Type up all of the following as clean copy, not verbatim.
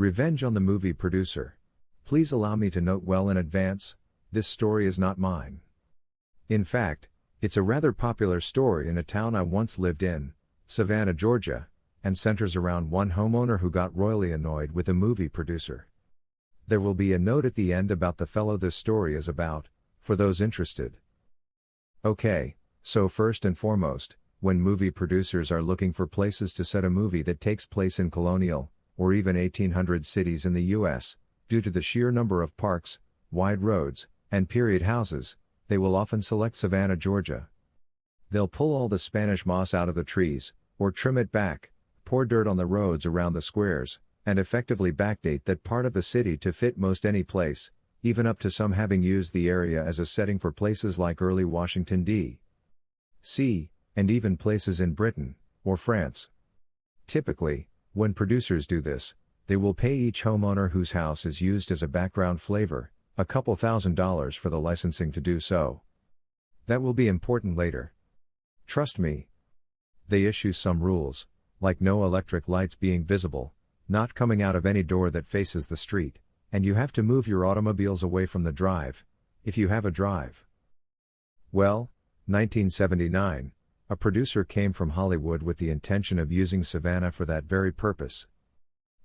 Revenge on the movie producer. Please allow me to note well in advance, this story is not mine. In fact, it's a rather popular story in a town I once lived in, Savannah, Georgia, and centers around one homeowner who got royally annoyed with a movie producer. There will be a note at the end about the fellow this story is about, for those interested. Okay, so first and foremost, when movie producers are looking for places to set a movie that takes place in colonial, or even 1800 cities in the US, due to the sheer number of parks, wide roads, and period houses, they will often select Savannah, Georgia. They'll pull all the Spanish moss out of the trees, or trim it back, pour dirt on the roads around the squares, and effectively backdate that part of the city to fit most any place, even up to some having used the area as a setting for places like early Washington D.C., and even places in Britain, or France. Typically, when producers do this, they will pay each homeowner whose house is used as a background flavor, a couple $1,000s for the licensing to do so. That will be important later. Trust me. They issue some rules, like no electric lights being visible, not coming out of any door that faces the street, and you have to move your automobiles away from the drive, if you have a drive. Well, 1979, a producer came from Hollywood with the intention of using Savannah for that very purpose.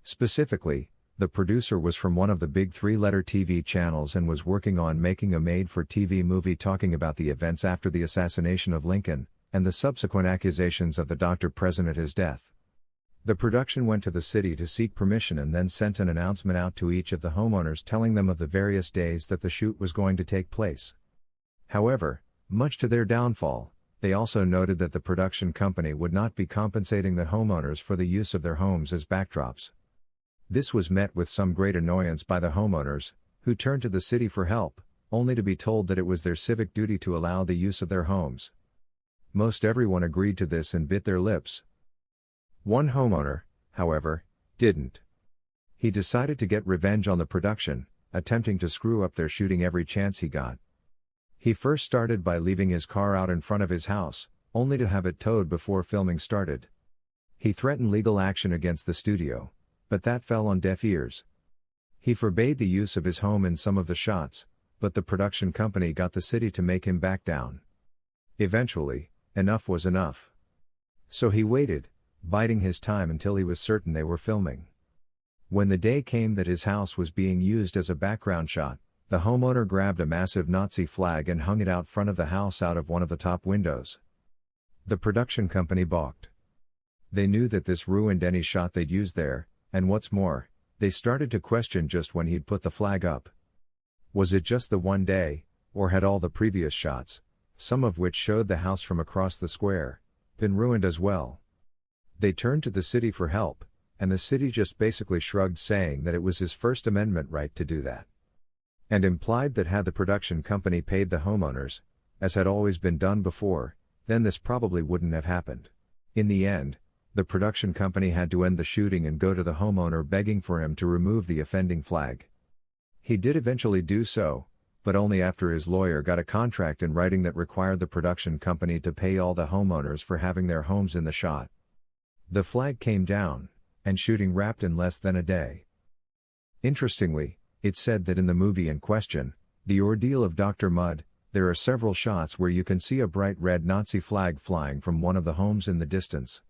Specifically, the producer was from one of the big three-letter TV channels and was working on making a made-for-TV movie talking about the events after the assassination of Lincoln, and the subsequent accusations of the doctor present at his death. The production went to the city to seek permission and then sent an announcement out to each of the homeowners telling them of the various days that the shoot was going to take place. However, much to their downfall, they also noted that the production company would not be compensating the homeowners for the use of their homes as backdrops. This was met with some great annoyance by the homeowners, who turned to the city for help, only to be told that it was their civic duty to allow the use of their homes. Most everyone agreed to this and bit their lips. One homeowner, however, didn't. He decided to get revenge on the production, attempting to screw up their shooting every chance he got. He first started by leaving his car out in front of his house, only to have it towed before filming started. He threatened legal action against the studio, but that fell on deaf ears. He forbade the use of his home in some of the shots, but the production company got the city to make him back down. Eventually, enough was enough. So he waited, biding his time until he was certain they were filming. When the day came that his house was being used as a background shot, the homeowner grabbed a massive Nazi flag and hung it out front of the house out of one of the top windows. The production company balked. They knew that this ruined any shot they'd used there, and what's more, they started to question just when he'd put the flag up. Was it just the one day, or had all the previous shots, some of which showed the house from across the square, been ruined as well? They turned to the city for help, and the city just basically shrugged, saying that it was his First Amendment right to do that. And implied that had the production company paid the homeowners, as had always been done before, then this probably wouldn't have happened. In the end, the production company had to end the shooting and go to the homeowner begging for him to remove the offending flag. He did eventually do so, but only after his lawyer got a contract in writing that required the production company to pay all the homeowners for having their homes in the shot. The flag came down, and shooting wrapped in less than a day. Interestingly, it's said that in the movie in question, The Ordeal of Dr. Mudd, there are several shots where you can see a bright red Nazi flag flying from one of the homes in the distance.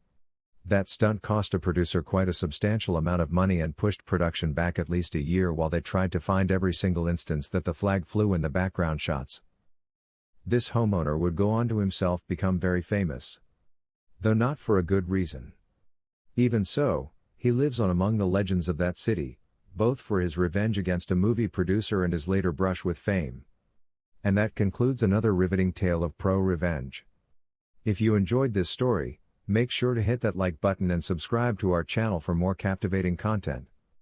That stunt cost a producer quite a substantial amount of money and pushed production back at least a year while they tried to find every single instance that the flag flew in the background shots. This homeowner would go on to himself become very famous. Though not for a good reason. Even so, he lives on among the legends of that city, both for his revenge against a movie producer and his later brush with fame. And that concludes another riveting tale of pro-revenge. If you enjoyed this story, make sure to hit that like button and subscribe to our channel for more captivating content.